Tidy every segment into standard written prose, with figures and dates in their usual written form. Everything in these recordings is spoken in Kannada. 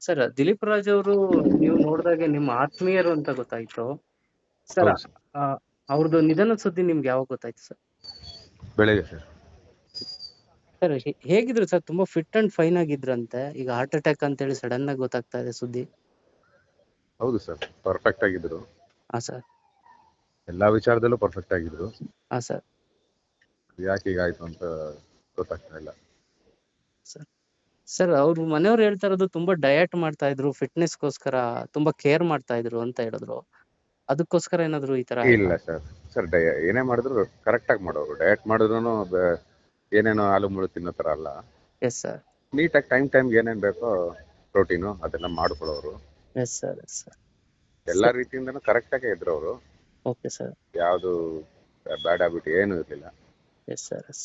ಸರ್ ದಿಲೀಪ್ ರಾಜ್ ಅವರು ನೀವು ನೋಡಿದಾಗೆ ನಿಮ್ಮ ಆತ್ಮೀಯರು ಅಂತ ಗೊತ್ತಾಯ್ತು. ಸರ್ ಹೌದು ಸರ್. ಅವ್ರದ್ದು ನಿಧನದ ಸುದ್ದಿ ನಿಮ್ಗೆ ಯಾವಾಗ ಗೊತ್ತಾಯ್ತು ಸರ್? ಬೆಳಗ್ಗೆ ಸರ್. ಸರ್ ಹೇಗಿದ್ರು ಸರ್? ತುಂಬಾ ಫಿಟ್ ಅಂಡ್ ಫೈನ್ ಆಗಿದ್ರಂತೆ. ಈಗ ಹಾರ್ಟ್ ಅಟ್ಯಾಕ್ ಅಂತ ಹೇಳಿ ಸಡನ್ ಆಗಿ ಗೊತ್ತಾಗ್ತಾ ಇದೆ ಸುದ್ದಿ. ಹೌದು ಸರ್, ಪರ್ಫೆಕ್ಟ್ ಆಗಿದ್ರು. ಹಾ ಸರ್. ಎಲ್ಲಾ ವಿಚಾರದಲ್ಲೂ ಪರ್ಫೆಕ್ಟ್ ಆಗಿದ್ರು. ಹಾ ಸರ್. ಯಾಕೆ ಹೀಗಾಯ್ತು ಅಂತ ಗೊತ್ತಾಗ್ತಾ ಇಲ್ಲ. ಸರ್ ಅವ್ರ ಮನೆಯವ್ರು ಹೇಳ್ತಾ ಇರೋದು ತುಂಬಾ ಡಯಟ್ ಮಾಡ್ತಾ ಇದ್ರು, ಫಿಟ್ನೆಸ್ಗೋಸ್ಕರ ತುಂಬಾ ಕೇರ್ ಮಾಡ್ತಾ ಇದ್ರು ಅಂತ ಹೇಳಿದ್ರು. ಅದಕ್ಕೋಸ್ಕರ ಏನಾದ್ರು ಈ ತರ ಇಲ್ಲ ಸರ್. ಸರ್ ಏನೇ ಮಾಡಿದ್ರು ಕರೆಕ್ಟ್ ಆಗಿ ಮಾಡೋರು. ಡಯಟ್ ಮಾಡಿದ್ರು ಏನೇನೋ ಹಾಲು ಮುಳು ತಿನ್ನೋ ತರ ಅಲ್ಲ. Yes sir. ನೀಟಾಗಿ ಟೈಮ್ಗೆ ಏನೇನ್ ಬೇಕೋ ಪ್ರೋಟೀನು ಅದೆಲ್ಲ ಮಾಡ್ಕೊಳ್ಳೋರು. Yes sir. Yes sir. ಎಲ್ಲಾ ರೀತಿಯಿಂದನೂ ಕರೆಕ್ಟ್ ಆಗೇ ಇದ್ರು ಅವರು. Okay sir. ಯಾವ್ದು ಬ್ಯಾಡ್ ಹ್ಯಾಬಿಟ್ ಏನು ಇರ್ಲಿಲ್ಲ. Yes sir. ಎಸ್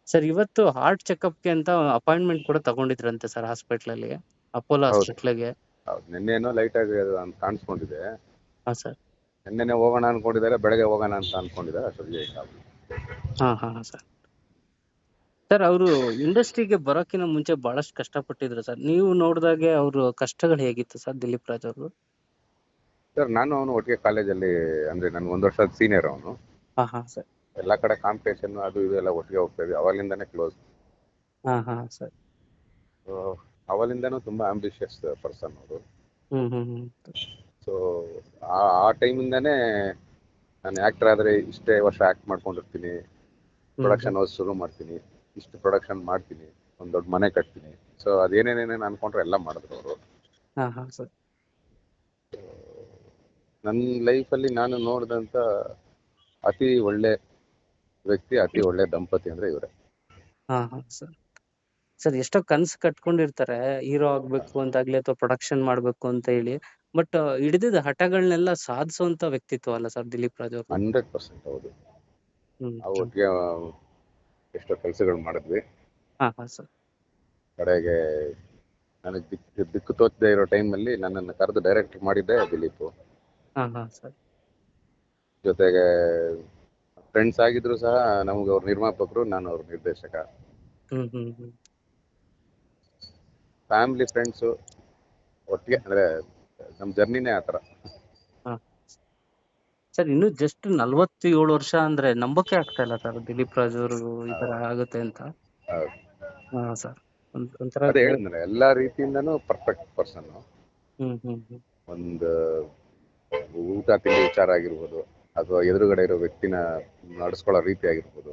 ಸರ್, ಇವತ್ತು ಹಾರ್ಟ್ ಚೆಕಪ್ಗೆ ಅಂತ ಅಪಾಯಿಂಟ್ಮೆಂಟ್ ಕೂಡ ತಗೊಂಡಿದ್ರಂತೆ ಸರ್ ಹಾಸ್ಪಿಟ್ಲಲ್ಲಿ, ಅಪೋಲೋ ಹಾಸ್ಪಿಟ್ಲಿಗೆ. ಹೌದು, ನಿನ್ನೆನೋ ಲೈಟ್ ಆಗಿ ಕಾಣಿಸ್ಕೊಂಡಿದೆ. ಹಾ ಸರ್. ನಿನ್ನೆನೆ ಹೋಗೋಣ ಅನ್ಕೊಂಡಿದ್ದಾರೆ, ಬೆಳಗ್ಗೆ ಹೋಗೋಣ ಅಂತ ಅನ್ಕೊಂಡಿದ್ದಾರೆ. ಅಷ್ಟೊತ್ತಿಗೆ ಹಾ ಹಾ ಸರ್. ಸರ್ ಅವರು ಇಂಡಸ್ಟ್ರಿಗೆ ಬರೋಕ್ಕಿಂತ ಮುಂಚೆ ಬಹಳಷ್ಟು ಕಷ್ಟಪಟ್ಟಿದ್ರು ಸರ್. ನೀವು ನೋಡಿದಾಗೆ ಅವ್ರ ಕಷ್ಟಗಳು ಹೇಗಿತ್ತು ಸರ್ ದಿಲೀಪ್ ರಾಜ್ ಅವರು? ಸರ್, ನಾನು ಅವನು ಒಟ್ಟಿಗೆ ಕಾಲೇಜಲ್ಲಿ, ಅಂದ್ರೆ ನನ್ಗೆ 1 ವರ್ಷದ ಸೀನಿಯರ್ ಅವನು. ಹಾ ಹಾ ಸರ್. ಎಲ್ಲಾ ಕಡೆ ಕಾಂಪಿಟೇಷನ್ ಅದು ಇದು ಎಲ್ಲ ಒಟ್ಟಿಗೆ ಹೋಗ್ತಾ ಇದ್ವಿ. ಅವಾಗ್ಲಿಂದಾನೇ ಕ್ಲೋಸ್. ಹಾ ಹಾ ಸರ್. ಅವಾಗ್ಲಿಂದಾನು ತುಂಬಾ ಆಂಬಿಷಿಯಸ್ ಪರ್ಸನ್ ಅವರು. ಹ್ಮ್. ಸೊ ಆ ಟೈಮಿಂದಾನೇ ನಾನು ಆಕ್ಟರ್ ಆದ್ರೆ ಇಷ್ಟೇ ವರ್ಷ ಆಕ್ಟ್ ಮಾಡ್ಕೊಂಡಿರ್ತೀನಿ, ಪ್ರೊಡಕ್ಷನ್ ಹೌಸ್ ಶುರು ಮಾಡ್ತೀನಿ, ಇಷ್ಟು ಪ್ರೊಡಕ್ಷನ್ ಮಾಡ್ತೀನಿ, ಒಂದ್ ದೊಡ್ಡ ಮನೆ ಕಟ್ತೀನಿ. ಸೊ ಅದೇನೇನೇನೇನು ಅನ್ಕೊಂಡ್ರೆ ಎಲ್ಲ ಮಾಡಿದ್ರು ಅವರು. ಹಾ ಹಾ ಸರ್. ನನ್ನ ಲೈಫಲ್ಲಿ ನಾನು ನೋಡಿದಂತ ಅತಿ ಒಳ್ಳೆ ವ್ಯಕ್ತಿ, ಅತಿ ಒಳ್ಳೆ ದಂಪತಿ ಅಂದ್ರೆ ಇವರೇ. ಹಾ ಹಾ ಸರ್. ಸರ್ ಎಷ್ಟೋ ಕನ್ಸು ಕಟ್ಕೊಂಡಿರ್ತಾರೆ, ಹೀರೋ ಆಗ್ಬೇಕು ಅಂತಾಗ್ಲಿ ಅಥವಾ ಪ್ರೊಡಕ್ಷನ್ ಮಾಡ್ಬೇಕು ಅಂತ ಹೇಳಿ. ಬಟ್ ಹಿಡಿದಿದ್ದ ಹಠಗಳನ್ನೆಲ್ಲ ಸಾಧಿಸುವಂತ ವ್ಯಕ್ತಿತ್ವ ಅಲ್ಲ ಸರ್ ದಿಲೀಪ್ ರಾಜ್ ಅವರು? 100% ಹೌದು. ನಾವು ಹ್ಮ್. ಒಟ್ಟಿಗೆ ಎಷ್ಟೋ ಕೆಲಸಗಳು ಮಾಡಿದ್ವಿ. ಹಾ ಹಾ ಸರ್. ಕಡೆಗೆ ನನಗೆ ದಿಕ್ಕು ತೋಚದೆ ಇರೋ ಟೈಮಲ್ಲಿ ನನ್ನನ್ನು ಕರೆದು ಡೈರೆಕ್ಟ್ ಮಾಡಿದ್ದೆ ದಿಲೀಪ್. ಹಾ ಹಾ ಸರ್. ಜೊತೆಗೆ ಫ್ರೆಂಡ್ಸ್ ಆಗಿದ್ರು ಸಹ ನಮ್ಗೆ ಅವ್ರ ನಿರ್ಮಾಪಕರು, ನಾನು ಅವ್ರ ನಿರ್ದೇಶಕ. ಹ್ಮ್. ಫ್ಯಾಮಿಲಿ ಫ್ರೆಂಡ್ಸು ಒಟ್ಟಿಗೆ, ಅಂದ್ರೆ ನಮ್ಮ ಜರ್ನಿನೇ ಆ ಥರ. ಸರ್ ಇನ್ನು ಜಸ್ಟ್ 47 ವರ್ಷ ಅಂದ್ರೆ ನಂಬಕ್ಕೆ ಆಗ್ತಾ ಇಲ್ಲ ಸರ್ ದಿಲೀಪ್ ರಾಜ್ ಅವರು ಈ ತರ ಆಗುತ್ತೆ ಅಂತ. ಹಾ ಸರ್. ಒಂಥರ ಅದೇ ಹೇಳಿದ್ನಲ್ಲ, ಎಲ್ಲಾ ರೀತಿಯಿಂದನೂ ಪರ್ಫೆಕ್ಟ್ ಪರ್ಸನ್. ಒಂದು ಊಟ ತಿಂಡಿ ವಿಚಾರ ಆಗಿರ್ಬೋದು, ಅಥವಾ ಎದುರುಗಡೆ ಇರೋ ವ್ಯಕ್ತಿನ ನಡೆಸ್ಕೊಳ್ಳೋ ರೀತಿ ಆಗಿರ್ಬೋದು.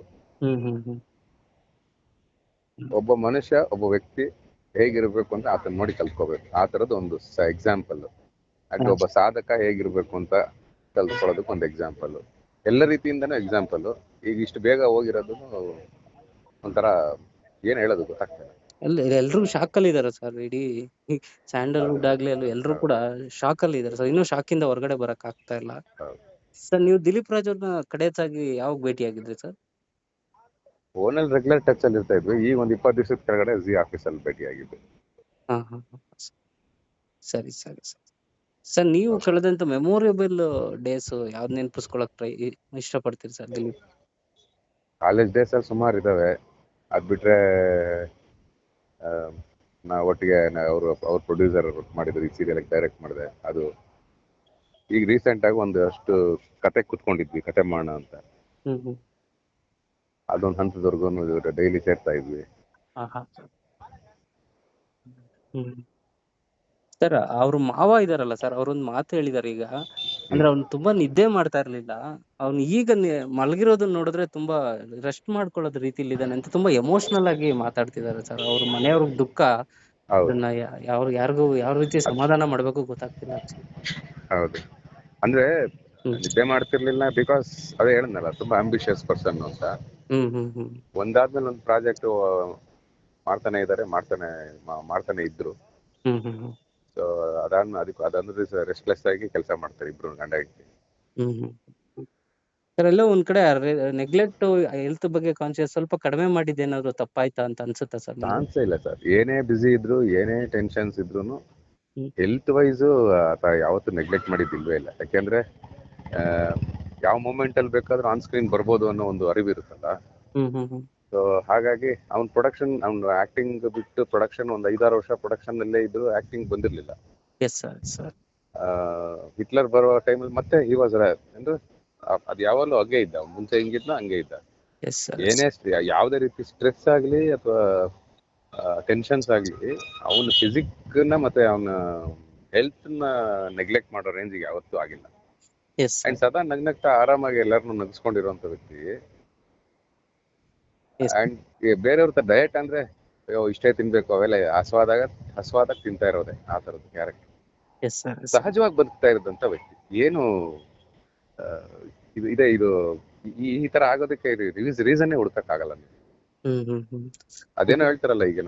ಒಬ್ಬ ಮನುಷ್ಯ, ಒಬ್ಬ ವ್ಯಕ್ತಿ ಹೇಗಿರ್ಬೇಕು ಅಂತ ಆತನ ನೋಡಿ ಕಲ್ತ್ಕೋಬೇಕು. ಆ ತರದ್ದು ಒಂದು ಎಕ್ಸಾಂಪಲ್. ಹಾಗೆ ಒಬ್ಬ ಸಾಧಕ ಹೇಗಿರ್ಬೇಕು ಅಂತ ಕಲ್ತ್ಕೊಳ್ಳೋದಕ್ಕೆ ಒಂದು ಎಕ್ಸಾಂಪಲ್. ಎಲ್ಲ ರೀತಿಯಿಂದನೂ ಎಕ್ಸಾಂಪಲ್. ಈಗ ಇಷ್ಟು ಬೇಗ ಹೋಗಿರೋದು ಒಂಥರ ಏನ್ ಹೇಳೋದು ಗೊತ್ತಾಗ್ತದೆ. ಎಲ್ರು ಶಾಕ್ ಅಲ್ಲಿ ಇದಾರೆ ಸರ್. ಇಡೀ ಸ್ಯಾಂಡಲ್ವುಡ್ ಆಗ್ಲಿ ಎಲ್ರು ಕೂಡ ಶಾಕ್ ಅಲ್ಲಿ ಇದಾರೆ ಸರ್. ಇನ್ನೂ ಶಾಕ್ ಇಂದ ಹೊರಗಡೆ ಬರಕ್ ಆಗ್ತಾ ಇಲ್ಲ. ಸರ್ ನೀವು ದಿಲೀಪ್ ರಾಜ್ ಅವ್ರನ್ನ ಕಡೆಯದಾಗಿ ಯಾವಾಗ ಭೇಟಿ ಆಗಿದ್ರಿ ಸರ್? ಫೋನಲ್ಲಿ ರೆಗ್ಯುಲರ್ ಟಚ್ ಅಲ್ಲಿ ಇರ್ತಾ ಇದ್ವಿ. ಈಗ ಒಂದು 20 ದಿವಸದ ಕೆಳಗಡೆ ಜಿ ಆಫೀಸಲ್ಲಿ ಭೇಟಿ ಆಗಿದ್ವಿ. ಸರಿ. ಸರ್ ನೀವು ಕಳೆದಂತ ಮೆಮೊರೇಬಲ್ ಡೇಸ್ ಯಾವ್ದು ನೆನಪಿಸ್ಕೊಳಕ್ ಇಷ್ಟಪಡ್ತೀರಿ ಸರ್ ದಿಲೀಪ್? ಕಾಲೇಜ್ ಡೇಸ್ ಅಲ್ಲಿ ಸುಮಾರು ಇದಾವೆ. ಅದ್ ಬಿಟ್ರೆ ನಾ ಒಟ್ಟಿಗೆ ಅವ್ರ ಪ್ರೊಡ್ಯೂಸರ್ ವರ್ಕ್ ಮಾಡಿದ್ರು, ಈ ಸೀರಿಯಲ್ ಡೈರೆಕ್ಟ್ ಮಾಡಿದೆ. ಅದು ಈಗ ರೀಸೆಂಟ್ ಆಗಿ ಒಂದಷ್ಟು ಕತೆ ಕುತ್ಕೊಂಡಿದ್ವಿ, ಕತೆ ಮಾಡೋಣ ಅಂತ. ಅದೊಂದು ಹಂತದವರೆಗೂ ಡೈಲಿ ಸೇರ್ತಾ ಇದ್ವಿ. ಸರ್ ಅವ್ರ ಮಾವ ಇದಾರಲ್ಲ ಸರ್, ಅವ್ರೊಂದ್ ಮಾತು ಹೇಳಿದಾರೆ ಈಗ. ಅಂದ್ರೆ ಅವ್ನು ತುಂಬಾ ನಿದ್ದೆ ಮಾಡ್ತಾ ಇರ್ಲಿಲ್ಲ. ಅವ್ನು ಈಗ ಮಲಗಿರೋದನ್ನ ನೋಡಿದ್ರೆ ತುಂಬಾ ರೆಸ್ಟ್ ಮಾಡ್ಕೊಳ್ಳೋದ್ ರೀತಿಲಿ ಇದಾನೆ ಅಂತ ತುಂಬಾ ಎಮೋಷನಲ್ ಆಗಿ ಮಾತಾಡ್ತಿದ್ದಾರೆ ಸರ್. ಅವ್ರ ಮನೆಯವ್ರ ದುಃಖ, ಅದನ್ನ ಯಾರಿಗೂ ಯಾವ ರೀತಿ ಸಮಾಧಾನ ಮಾಡ್ಬೇಕು ಗೊತ್ತಾಗ್ತಿಲ್ಲ. ಹೌದು, ಅಂದ್ರೆ ನಿದ್ದೆ ಮಾಡ್ತಿರ್ಲಿಲ್ಲ ಬಿಕಾಸ್ ಅದೇ ಹೇಳಿದ್ನಲ್ಲ, ತುಂಬಾ ಆಂಬಿಷಿಯಸ್ ಪರ್ಸನ್ ಅಂತ. ಒಂದಾದ್ಮೇಲೆ ಒಂದು ಪ್ರಾಜೆಕ್ಟ್ ಮಾಡ್ತಾನೆ ಇದ್ದಾರೆ, ಮಾಡ್ತಾನೆ ಇದ್ರು. ಸೊ ಅದಂದ್ರೆ ರೆಸ್ಟ್ಲೆಸ್ ಆಗಿ ಕೆಲಸ ಮಾಡ್ತಾರೆ ಇಬ್ರು ಗಂಡ ಹೆಂಡತಿ. ಸರ್ ಎಲ್ಲೋ ಒಂದ್ ಕಡೆ ನೆಗ್ಲೆಕ್ಟ್ ಹೆಲ್ತ್ ಬಗ್ಗೆ ಕಾನ್ಶಿಯಸ್ ಸ್ವಲ್ಪ ಕಡಿಮೆ ಮಾಡಿದ್ದೇನಾದ್ರು ತಪ್ಪಾಯ್ತಾ ಅಂತ ಅನ್ಸುತ್ತಾ ಸರ್? ಚಾನ್ಸೇ ಇಲ್ಲ ಸರ್. ಏನೇ ಬಿಸಿ ಇದ್ರು, ಏನೇ ಟೆನ್ಷನ್ಸ್ ಇದ್ರು, ಹೆಲ್ತ್ ವೈಸ್ ಯಾವತ್ತೂ ನೆಗ್ಲೆಕ್ಟ್ ಮಾಡಿದ್ದಿಲ್ವೇ ಇಲ್ಲ. ಯಾಕೆಂದ್ರೆ ಯಾವ ಮೂಮೆಂಟ್ ಅಲ್ಲಿ ಬೇಕಾದ್ರೂ ಆನ್ ಸ್ಕ್ರೀನ್ ಬರ್ಬೋದು ಅನ್ನೋ ಒಂದು ಅರಿವು ಇರುತ್ತಲ್ಲ. ಸೊ ಹಾಗಾಗಿ ಅವ್ನ್ ಪ್ರೊಡಕ್ಷನ್, ಅವ್ನು ಆಕ್ಟಿಂಗ್ ಬಿಟ್ಟು ಪ್ರೊಡಕ್ಷನ್ ಒಂದ್ 5-6 ವರ್ಷ ಪ್ರೊಡಕ್ಷನ್ ಅಲ್ಲೇ ಇದ್ದು ಆಕ್ಟಿಂಗ್ ಬಂದಿರ್ಲಿಲ್ಲ. Yes sir sir. ಹಿಟ್ಲರ್ ಬರುವ ಟೈಮಲ್ಲಿ ಮತ್ತೆ ಹಿ ವಾಸ್ ಅಂದ್ರೆ ಅದ್ ಯಾವಾಗಲೂ ಹಂಗೆ ಇದ್ದ, ಮುಂಚೆ ಹೆಂಗಿದ್ನ ಹಂಗೆ ಇದ್ದ. Yes sir. ಏನೇ ಯಾವ್ದೇ ರೀತಿ ಸ್ಟ್ರೆಸ್ ಆಗ್ಲಿ ಅಥವಾ ಟೆನ್ಷನ್ಸ್ ಆಗ್ಲಿ, ಅವನ ಫಿಸಿಕ್ ನ ಮತ್ತೆ ಅವನ ಹೆಲ್ತ್ ನ ನೆಗ್ಲೆಕ್ಟ್ ಮಾಡೋ ರೇಂಜಿಗೆ ಯಾವತ್ತೂ ಆಗಿಲ್ಲ. Yes and sir. ಸದಾ ನಗ್ನಗ್ತಾ ಆರಾಮಾಗಿ ಎಲ್ಲರನ್ನು ನಗಿಸ್ಕೊಂಡಿರುವಂತ ವ್ಯಕ್ತಿ. ಎಸ್ ಅಂಡ್ ಬೇರೆಯವ್ರ ಡಯಟ್ ಅಂದ್ರೆ ಅಯ್ಯೋ ಇಷ್ಟೇ ತಿನ್ಬೇಕು ಅವೆಲ್ಲ ಹಸ್ವಾದಾಗ ತಿಂತಾ ಇರೋದೆ ಆ ತರದ್ದು ಕ್ಯಾರೆಕ್ಟರ್. Yes sir. ಸಹಜವಾಗಿ ಬದುಕ್ತಾ ಇರೋದಂತ ವ್ಯಕ್ತಿ. ಏನು ಆ, ಇದು ಈ ತರ ಆಗೋದಕ್ಕೆ ರೀಸನ್ನೇ ಹುಡ್ಕಕ್ ಆಗಲ್ಲ. ಅದೇನೋ ಹೇಳ್ತಾರಲ್ಲ, ಈಗ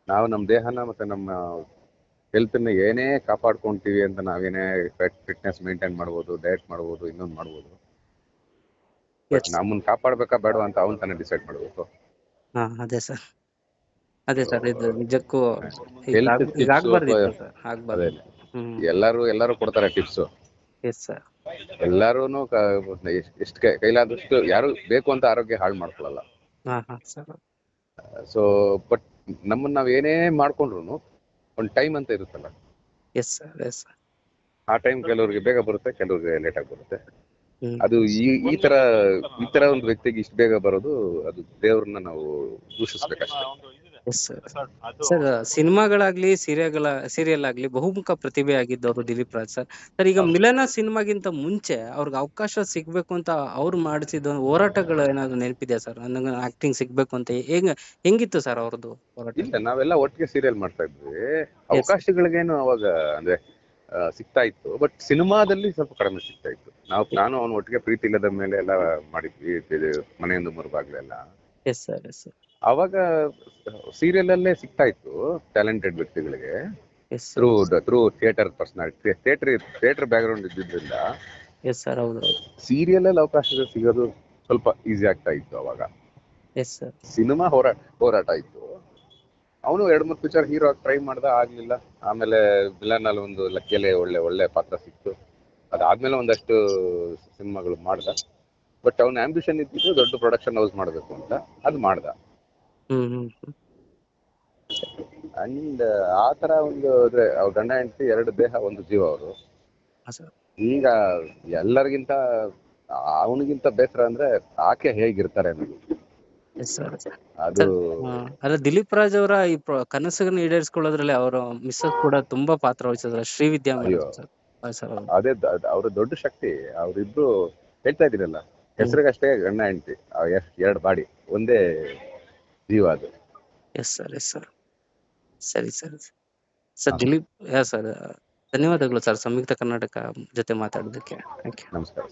ನಾವು ನಮ್ಮ ದೇಹನ ಮತ್ತೆ ನಮ್ಮ ಹೆಲ್ತ್ ನ ಏನೇ ಕಾಪಾಡ್ಕೊಂತೀವಿ ಅಂತ ನಾವೇನೇ ಫಿಟ್ನೆಸ್ ಮೇಂಟೈನ್ ಮಾಡ್ಬೋದು, ಡಯಟ್ ಮಾಡ್ಬೋದು, ಇನ್ನೊಂದು ಮಾಡ್ಬೋದು, ಬಟ್ ನಮ್ಮನ್ನ ಕಾಪಾಡ್ಬೇಕಾ ಬೇಡವಾ ಅಂತ ಅವನ್ ತಾನೇ ಡಿಸೈಡ್ ಮಾಡ್ಬೇಕು. ಅದೇ ಸರ್. ಅದೇ ಸರ್, ಇದು ನಿಜಕ್ಕೂ ಹೆಲ್ತ್ ಆಗ್ಬಾರ್ದಿತ್ತು ಸರ್, ಆಗ್ಬಾರ್ದು. ಎಲ್ಲರೂ ಕೊಡ್ತಾರೆ ಟಿಪ್ಸ್. Yes sir. ಎಲ್ಲಾರು ಎಷ್ಟು ಕೈಲಾದಷ್ಟು ಯಾರು ಬೇಕು ಅಂತ ಆರೋಗ್ಯ ಹಾಳು ಮಾಡ್ಕೊಳ್ಳಲ್ಲ. ಸೊ ಬಟ್ ನಮ್ಮನ್ನ ನಾವ್ ಏನೇ ಮಾಡ್ಕೊಂಡ್ರು ಒಂದ್ ಟೈಮ್ ಅಂತ ಇರುತ್ತಲ್ಲ. S sir. Yes sir. ಆ ಟೈಮ್ ಕೆಲವ್ರಿಗೆ ಬೇಗ ಬರುತ್ತೆ, ಕೆಲವ್ರಿಗೆ ಲೇಟ್ ಆಗಿ ಬರುತ್ತೆ. ಅದು ಈ ತರ ಒಂದು ವ್ಯಕ್ತಿಗೆ ಇಷ್ಟು ಬೇಗ ಬರೋದು, ಅದು ದೇವ್ರನ್ನ ನಾವು ದೂಷಿಸ್ಬೇಕಷ್ಟೇ. ಸರ್, ಸಿನಿಮಾಗಳಾಗ್ಲಿ ಸೀರಿಯಲ್ ಆಗ್ಲಿ ಬಹುಮುಖ ಪ್ರತಿಭೆ ಆಗಿದ್ದವರು ದಿಲೀಪ್ ರಾಜ್ ಸರ್. ಸರ್, ಈಗ ಮಿಲನ ಸಿನಿಮಾಗಿಂತ ಮುಂಚೆ ಅವ್ರಿಗೆ ಅವಕಾಶ ಸಿಗ್ಬೇಕು ಅಂತ ಅವ್ರು ಮಾಡಿಸಿದ ಹೋರಾಟಗಳು ಏನಾದ್ರು ನೆನಪಿದೆಯಾ ಸರ್? ಆಕ್ಟಿಂಗ್ ಸಿಗ್ಬೇಕು ಅಂತ ಹೆಂಗಿತ್ತು ಸರ್ ಅವ್ರದ್ದು ಹೋರಾಟ? ಇಲ್ಲ, ನಾವೆಲ್ಲ ಒಟ್ಟಿಗೆ ಸೀರಿಯಲ್ ಮಾಡ್ತಾ ಇದ್ವಿ. ಅವಕಾಶಗಳಿಗೇನು ಅವಾಗ ಅಂದ್ರೆ ಸಿಗ್ತಾ ಇತ್ತು, ಬಟ್ ಸಿನಿಮಾದಲ್ಲಿ ಸ್ವಲ್ಪ ಕಡಿಮೆ ಸಿಗ್ತಾ ಇತ್ತು. ನಾನು ಅವನು ಒಟ್ಟಿಗೆ ಪ್ರೀತಿ ಇಲ್ಲದ ಮೇಲೆ ಎಲ್ಲ ಮಾಡಿದ್ವಿ, ಮನೆಯೊಂದು ಮರುವಾಗ್ಲೆಲ್ಲ. Yes sir. Yes sir. ಅವಾಗ ಸೀರಿಯಲ್ ಅಲ್ಲೇ ಸಿಗ್ತಾ ಇತ್ತು ಟ್ಯಾಲೆಂಟೆಡ್ ವ್ಯಕ್ತಿಗಳಿಗೆ, through theatre personality, theatre background ಇದ್ದಿದ್ರಿಂದ. Yes sir. ಹೌದು. ಸೀರಿಯಲ್ ಅಲ್ಲಿ ಅವಕಾಶ ಸಿಗೋದು ಸ್ವಲ್ಪ ಈಸಿ ಆಗ್ತಾ ಇತ್ತು ಅವಾಗ. Yes sir. ಸಿನಿಮಾ ಹೋರಾಟ ಇತ್ತು. ಅವನು 2-3 ಪಿಕ್ಚರ್ ಹೀರೋ ಆಗಿ ಟ್ರೈ ಮಾಡ್ದ, ಆಗ್ಲಿಲ್ಲ. ಆಮೇಲೆ ವಿಲನ್ ಅಲ್ಲಿ ಒಂದು ಲಕ್ಕಿಯಲ್ಲೇ ಒಳ್ಳೆ ಪಾತ್ರ ಸಿಕ್ತು. ಅದಾದ್ಮೇಲೆ ಒಂದಷ್ಟು ಸಿನಿಮಾಗಳು ಮಾಡ್ದ. ಬಟ್ ಅವನ ಆಂಬಿಷನ್ ಇದ್ದಿದ್ದು ದೊಡ್ಡ ಪ್ರೊಡಕ್ಷನ್ ಹೌಸ್ ಮಾಡ್ಬೇಕು ಅಂತ, ಅದು ಮಾಡ್ದ. ಅಂಡ್ ಆ ತರ ಒಂದು ಅವ್ರ ಗಂಡ ಹೆಂಡತಿ 2 ದೇಹ 1 ಜೀವ ಅವರು. ಈಗ ಎಲ್ಲರಿಗಿಂತ ಅವನಿಗಿಂತ ಬೇಸರ ಅಂದ್ರೆ ಆಕೆ ಹೇಗಿರ್ತಾರೆ ಅನ್ನೋದು. ಅದು ಅಲ್ಲ, ದಿಲೀಪ್ ರಾಜ್ ಅವರ ಈ ಕನಸನ್ನು ಈಡೇರಿಸಿಕೊಳ್ಳೋದ್ರಲ್ಲಿ ಅವರ ಮಿಸ್ಸಸ್ ಕೂಡ ತುಂಬಾ ಪಾತ್ರ ವಹಿಸಿದ್ರು, ಶ್ರೀವಿದ್ಯಾ ಸರ್. ಅದೇ ಅವ್ರ ದೊಡ್ಡ ಶಕ್ತಿ. ಅವ್ರಿಬ್ರು ಹೇಳ್ತಾ ಇದೀರಲ್ಲ, ಹೆಸರಿಗಷ್ಟೇ ಗಂಡ ಹೆಂಡತಿ, 2 ಬಾಡಿ ಒಂದೇ ಜೀವ ಅದು. S sir. Yes sir. ಸರಿ ಸರ್. ಸರ್, ದಿಲೀಪ್ ಸರ್, ಧನ್ಯವಾದಗಳು ಸರ್ ಸಂಯುಕ್ತ ಕರ್ನಾಟಕ ಜೊತೆ ಮಾತಾಡೋದಕ್ಕೆ. ನಮಸ್ಕಾರ.